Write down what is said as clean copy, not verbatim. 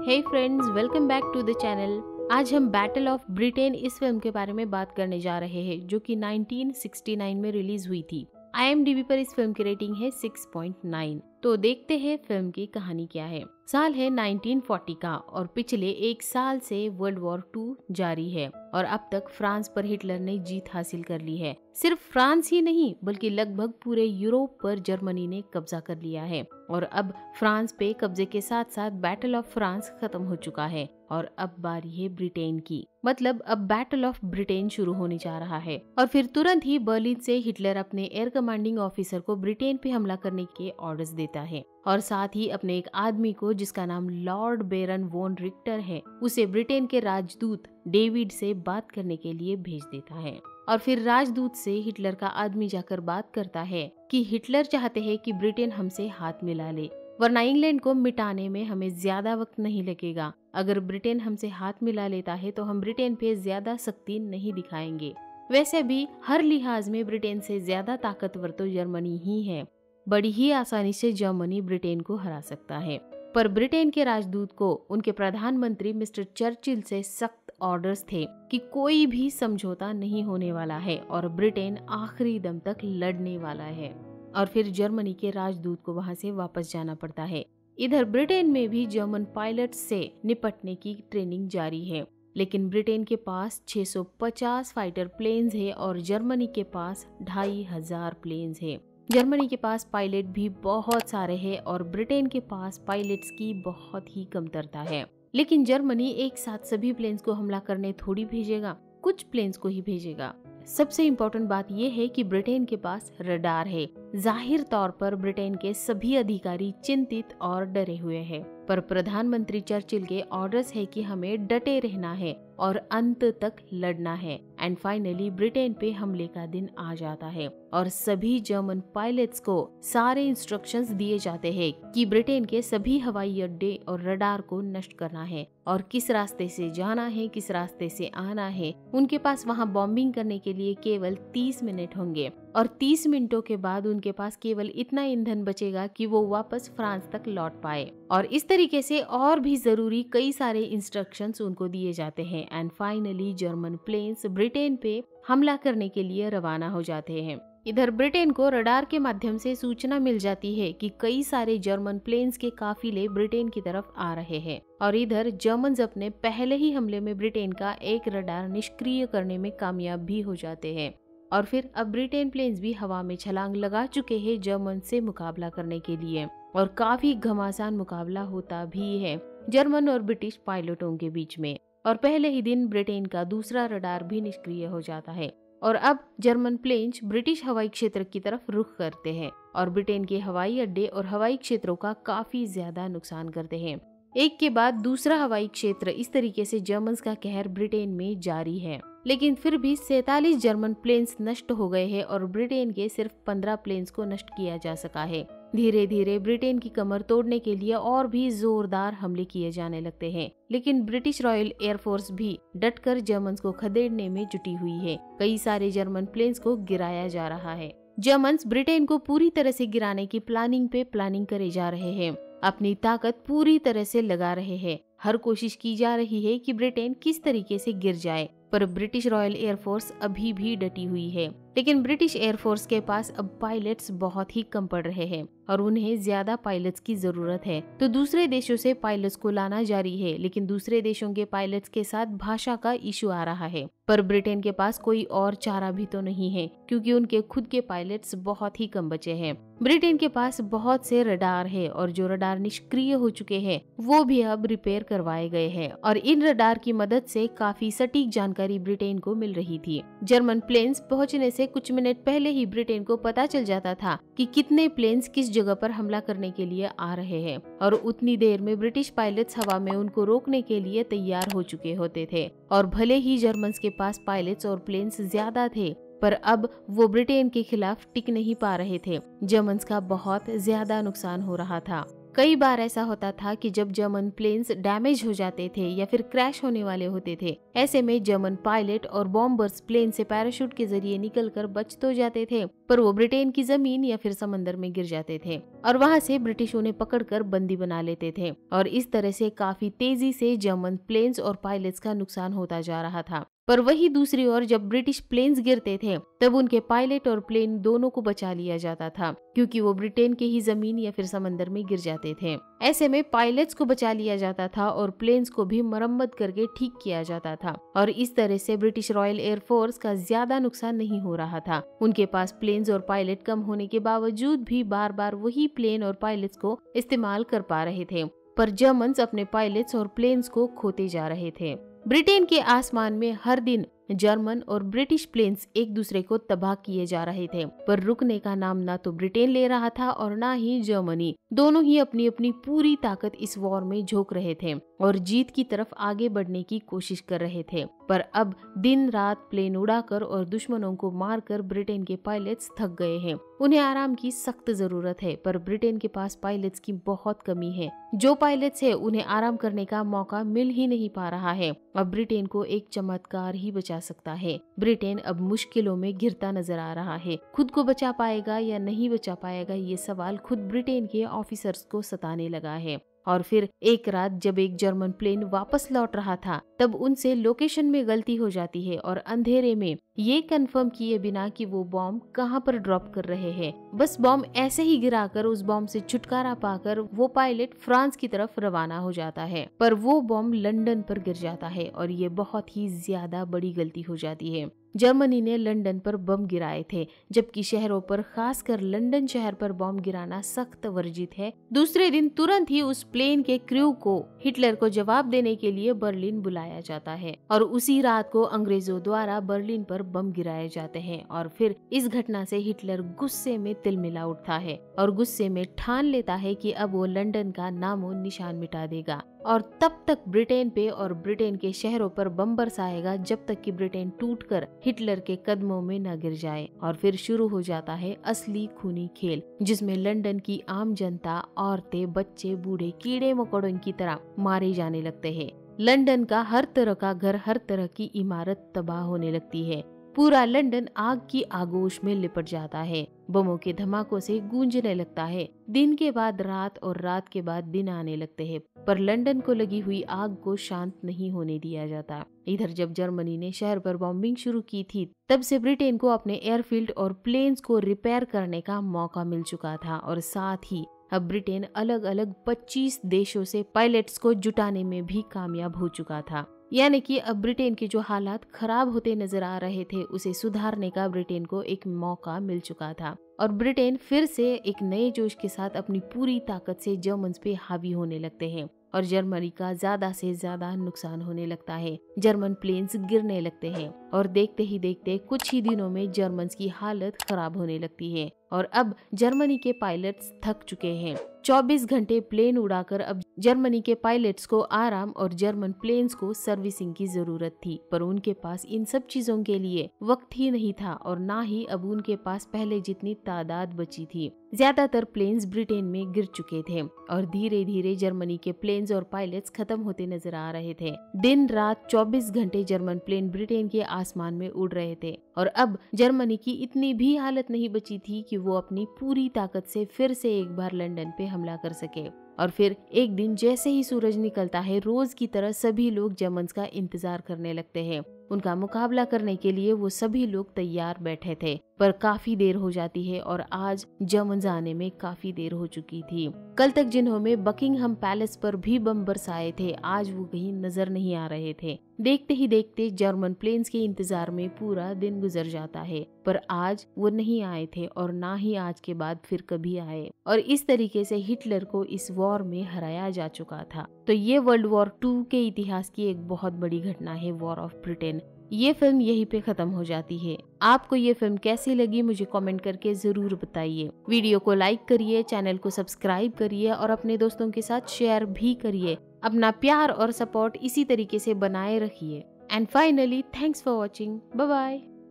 Hey friends, welcome back to the channel. आज हम battle of Britain इस film के बारे में बात करने जा रहे हैं, जो कि 1969 में रिलीज हुई थी। IMDb पर इस फिल्म की रेटिंग है 6.9। तो देखते हैं फिल्म की कहानी क्या है। साल है 1940 का और पिछले एक साल से वर्ल्ड वॉर 2 जारी है और अब तक फ्रांस पर हिटलर ने जीत हासिल कर ली है। सिर्फ फ्रांस ही नहीं बल्कि लगभग पूरे यूरोप पर जर्मनी ने कब्जा कर लिया है और अब फ्रांस पे कब्जे के साथ साथ बैटल ऑफ फ्रांस खत्म हो चुका है और अब बारी है ब्रिटेन की। मतलब अब बैटल ऑफ ब्रिटेन शुरू होने जा रहा है और फिर तुरंत ही बर्लिन से हिटलर अपने एयर कमांडिंग ऑफिसर को ब्रिटेन पे हमला करने के ऑर्डर्स देता है और साथ ही अपने एक आदमी को जिसका नाम लॉर्ड बेरन वॉन रिक्टर है, उसे ब्रिटेन के राजदूत डेविड से बात करने के लिए भेज देता है। और फिर राजदूत से हिटलर का आदमी जाकर बात करता है कि हिटलर चाहते हैं कि ब्रिटेन हमसे हाथ मिला ले, वरना इंग्लैंड को मिटाने में हमें ज्यादा वक्त नहीं लगेगा। अगर ब्रिटेन हमसे हाथ मिला लेता है तो हम ब्रिटेन पे ज्यादा सख्ती नहीं दिखाएंगे। वैसे भी हर लिहाज में ब्रिटेन से ज्यादा ताकतवर तो जर्मनी ही है। बड़ी ही आसानी से जर्मनी ब्रिटेन को हरा सकता है। पर ब्रिटेन के राजदूत को उनके प्रधानमंत्री मिस्टर चर्चिल से सख्त ऑर्डर्स थे कि कोई भी समझौता नहीं होने वाला है और ब्रिटेन आखिरी दम तक लड़ने वाला है। और फिर जर्मनी के राजदूत को वहां से वापस जाना पड़ता है। इधर ब्रिटेन में भी जर्मन पायलट से निपटने की ट्रेनिंग जारी है, लेकिन ब्रिटेन के पास 650 फाइटर प्लेन्स है और जर्मनी के पास 2500 प्लेन्स है। जर्मनी के पास पायलट भी बहुत सारे हैं और ब्रिटेन के पास पायलट्स की बहुत ही कमतरता है। लेकिन जर्मनी एक साथ सभी प्लेन्स को हमला करने थोड़ी भेजेगा, कुछ प्लेन्स को ही भेजेगा। सबसे इम्पोर्टेंट बात यह है कि ब्रिटेन के पास रडार है। जाहिर तौर पर ब्रिटेन के सभी अधिकारी चिंतित और डरे हुए हैं, पर प्रधानमंत्री चर्चिल के ऑर्डर्स है कि हमें डटे रहना है और अंत तक लड़ना है। एंड फाइनली ब्रिटेन पे हमले का दिन आ जाता है और सभी जर्मन पायलट्स को सारे इंस्ट्रक्शंस दिए जाते हैं कि ब्रिटेन के सभी हवाई अड्डे और रडार को नष्ट करना है और किस रास्ते से जाना है, किस रास्ते से आना है। उनके पास वहां बॉम्बिंग करने के लिए केवल 30 मिनट होंगे और 30 मिनटों के बाद उनके पास केवल इतना ईंधन बचेगा कि वो वापस फ्रांस तक लौट पाए। और इस तरीके से और भी जरूरी कई सारे इंस्ट्रक्शंस उनको दिए जाते हैं। And finally German planes Britain पे हमला करने के लिए रवाना हो जाते हैं। इधर ब्रिटेन को रडार के माध्यम से सूचना मिल जाती है कि कई सारे जर्मन प्लेन्स के काफिले ब्रिटेन की तरफ आ रहे हैं और इधर जर्मन्स अपने पहले ही हमले में ब्रिटेन का एक रडार निष्क्रिय करने में कामयाब भी हो जाते हैं। और फिर अब ब्रिटेन प्लेन्स भी हवा में छलांग लगा चुके हैं जर्मन से मुकाबला करने के लिए और काफी घमासान मुकाबला होता भी है जर्मन और ब्रिटिश पायलटों के बीच में। और पहले ही दिन ब्रिटेन का दूसरा रडार भी निष्क्रिय हो जाता है और अब जर्मन प्लेन्स ब्रिटिश हवाई क्षेत्र की तरफ रुख करते हैं और ब्रिटेन के हवाई अड्डे और हवाई क्षेत्रों का काफी ज्यादा नुकसान करते हैं। एक के बाद दूसरा हवाई क्षेत्र इस तरीके से जर्मन्स का कहर ब्रिटेन में जारी है। लेकिन फिर भी 47 जर्मन प्लेन्स नष्ट हो गए हैं और ब्रिटेन के सिर्फ 15 प्लेन्स को नष्ट किया जा सका है। धीरे धीरे ब्रिटेन की कमर तोड़ने के लिए और भी जोरदार हमले किए जाने लगते हैं, लेकिन ब्रिटिश रॉयल एयरफोर्स भी डटकर जर्मन्स को खदेड़ने में जुटी हुई है। कई सारे जर्मन प्लेन्स को गिराया जा रहा है। जर्मन्स ब्रिटेन को पूरी तरह से गिराने की प्लानिंग पे प्लानिंग करे जा रहे हैं, अपनी ताकत पूरी तरह से लगा रहे हैं। हर कोशिश की जा रही है कि ब्रिटेन किस तरीके से गिर जाए, पर ब्रिटिश रॉयल एयरफोर्स अभी भी डटी हुई है। लेकिन ब्रिटिश एयरफोर्स के पास अब पायलट्स बहुत ही कम पड़ रहे हैं और उन्हें ज्यादा पायलट्स की जरूरत है, तो दूसरे देशों से पायलट्स को लाना जारी है। लेकिन दूसरे देशों के पायलट्स के साथ भाषा का इशू आ रहा है, पर ब्रिटेन के पास कोई और चारा भी तो नहीं है क्योंकि उनके खुद के पायलट्स बहुत ही कम बचे हैं। ब्रिटेन के पास बहुत से रडार है और जो रडार निष्क्रिय हो चुके हैं वो भी अब रिपेयर करवाए गए हैं और इन रडार की मदद से काफी सटीक जानकारी ब्रिटेन को मिल रही थी। जर्मन प्लेन्स पहुंचने से कुछ मिनट पहले ही ब्रिटेन को पता चल जाता था कि कितने प्लेन्स किस जगह पर हमला करने के लिए आ रहे हैं और उतनी देर में ब्रिटिश पायलट्स हवा में उनको रोकने के लिए तैयार हो चुके होते थे। और भले ही जर्मन्स के पास पायलट्स और प्लेन्स ज्यादा थे, पर अब वो ब्रिटेन के खिलाफ टिक नहीं पा रहे थे। जर्मन्स का बहुत ज्यादा नुकसान हो रहा था कई बार ऐसा होता था कि जब जर्मन प्लेन्स डैमेज हो जाते थे या फिर क्रैश होने वाले होते थे, ऐसे में जर्मन पायलट और बॉम्बर्स प्लेन से पैराशूट के जरिए निकलकर बच तो जाते थे, पर वो ब्रिटेन की जमीन या फिर समंदर में गिर जाते थे और वहां से ब्रिटिश उन्हें पकड़कर बंदी बना लेते थे। और इस तरह से काफी तेजी से जर्मन प्लेन्स और पायलट्स का नुकसान होता जा रहा था। पर वही दूसरी ओर जब ब्रिटिश प्लेन्स गिरते थे तब उनके पायलट और प्लेन दोनों को बचा लिया जाता था, क्योंकि वो ब्रिटेन के ही जमीन या फिर समंदर में गिर जाते थे। ऐसे में पायलट्स को बचा लिया जाता था और प्लेन्स को भी मरम्मत करके ठीक किया जाता था और इस तरह से ब्रिटिश रॉयल एयरफोर्स का ज्यादा नुकसान नहीं हो रहा था। उनके पास प्लेन्स और पायलट कम होने के बावजूद भी बार बार वही प्लेन और पायलट्स को इस्तेमाल कर पा रहे थे, पर जर्मन्स अपने पायलट्स और प्लेन्स को खोते जा रहे थे। ब्रिटेन के आसमान में हर दिन जर्मन और ब्रिटिश प्लेन्स एक दूसरे को तबाह किए जा रहे थे, पर रुकने का नाम ना तो ब्रिटेन ले रहा था और ना ही जर्मनी। दोनों ही अपनी अपनी पूरी ताकत इस वॉर में झोंक रहे थे और जीत की तरफ आगे बढ़ने की कोशिश कर रहे थे। पर अब दिन रात प्लेन उड़ाकर और दुश्मनों को मारकर ब्रिटेन के पायलट्स थक गए हैं। उन्हें आराम की सख्त जरूरत है, पर ब्रिटेन के पास पायलट्स की बहुत कमी है। जो पायलट्स है उन्हें आराम करने का मौका मिल ही नहीं पा रहा है। अब ब्रिटेन को एक चमत्कार ही बचा सकता है। ब्रिटेन अब मुश्किलों में घिरता नजर आ रहा है। खुद को बचा पाएगा या नहीं बचा पाएगा, ये सवाल खुद ब्रिटेन के ऑफिसर्स को सताने लगा है। और फिर एक रात जब एक जर्मन प्लेन वापस लौट रहा था तब उनसे लोकेशन में गलती हो जाती है और अंधेरे में ये कंफर्म किए बिना कि वो बॉम्ब कहां पर ड्रॉप कर रहे हैं, बस बॉम्ब ऐसे ही गिराकर उस बॉम्ब से छुटकारा पाकर वो पायलट फ्रांस की तरफ रवाना हो जाता है। पर वो बॉम्ब लंदन पर गिर जाता है और ये बहुत ही ज्यादा बड़ी गलती हो जाती है। जर्मनी ने लंदन पर बम गिराए थे, जबकि शहरों पर खासकर लंदन शहर पर बम गिराना सख्त वर्जित है। दूसरे दिन तुरंत ही उस प्लेन के क्रू को हिटलर को जवाब देने के लिए बर्लिन बुलाया जाता है और उसी रात को अंग्रेजों द्वारा बर्लिन पर बम गिराए जाते हैं। और फिर इस घटना से हिटलर गुस्से में तिलमिला उठता है और गुस्से में ठान लेता है कि अब वो लंदन का नामो निशान मिटा देगा और तब तक ब्रिटेन पे और ब्रिटेन के शहरों पर बम बरसाएगा जब तक कि ब्रिटेन टूटकर हिटलर के कदमों में न गिर जाए। और फिर शुरू हो जाता है असली खूनी खेल, जिसमें लंदन की आम जनता, औरतें, बच्चे, बूढ़े कीड़े मकोड़ों की तरह मारे जाने लगते हैं। लंदन का हर तरह का घर, हर तरह की इमारत तबाह होने लगती है। पूरा लंदन आग की आगोश में लिपट जाता है। बमों के धमाकों से गूंजने लगता है। दिन के बाद रात और रात के बाद दिन आने लगते हैं, पर लंदन को लगी हुई आग को शांत नहीं होने दिया जाता। इधर जब जर्मनी ने शहर पर बॉम्बिंग शुरू की थी तब से ब्रिटेन को अपने एयरफील्ड और प्लेन्स को रिपेयर करने का मौका मिल चुका था और साथ ही अब ब्रिटेन अलग अलग 25 देशों से पायलट्स को जुटाने में भी कामयाब हो चुका था। यानी कि अब ब्रिटेन के जो हालात खराब होते नजर आ रहे थे उसे सुधारने का ब्रिटेन को एक मौका मिल चुका था और ब्रिटेन फिर से एक नए जोश के साथ अपनी पूरी ताकत से जर्मन्स पे हावी होने लगते हैं और जर्मनी का ज्यादा से ज्यादा नुकसान होने लगता है। जर्मन प्लेन्स गिरने लगते हैं और देखते ही देखते कुछ ही दिनों में जर्मन्स की हालत खराब होने लगती है और अब जर्मनी के पायलट्स थक चुके हैं। 24 घंटे प्लेन उड़ाकर अब जर्मनी के पायलट्स को आराम और जर्मन प्लेन्स को सर्विसिंग की जरूरत थी, पर उनके पास इन सब चीजों के लिए वक्त ही नहीं था और ना ही अब उनके पास पहले जितनी तादाद बची थी। ज्यादातर प्लेन्स ब्रिटेन में गिर चुके थे और धीरे धीरे जर्मनी के प्लेन्स और पायलट्स खत्म होते नजर आ रहे थे। दिन रात 24 घंटे जर्मन प्लेन ब्रिटेन के आसमान में उड़ रहे थे और अब जर्मनी की इतनी भी हालत नहीं बची थी कि वो अपनी पूरी ताकत से फिर से एक बार लंदन पे हमला कर सके। और फिर एक दिन जैसे ही सूरज निकलता है, रोज की तरह सभी लोग जर्मन्स का इंतजार करने लगते हैं। उनका मुकाबला करने के लिए वो सभी लोग तैयार बैठे थे, पर काफी देर हो जाती है और आज जर्मन्स आने में काफी देर हो चुकी थी। कल तक जिन्होंने बकिंगहम पैलेस पर भी बम बरसाए थे, आज वो कहीं नजर नहीं आ रहे थे। देखते ही देखते जर्मन प्लेन्स के इंतजार में पूरा दिन गुजर जाता है, पर आज वो नहीं आए थे और ना ही आज के बाद फिर कभी आए और इस तरीके से हिटलर को इस वॉर में हराया जा चुका था। तो ये वर्ल्ड वॉर 2 के इतिहास की एक बहुत बड़ी घटना है, वॉर ऑफ ब्रिटेन। ये फिल्म यहीं पे खत्म हो जाती है। आपको ये फिल्म कैसी लगी मुझे कमेंट करके जरूर बताइए। वीडियो को लाइक करिए, चैनल को सब्सक्राइब करिए और अपने दोस्तों के साथ शेयर भी करिए। अपना प्यार और सपोर्ट इसी तरीके से बनाए रखिए। And finally thanks for watching. Bye bye.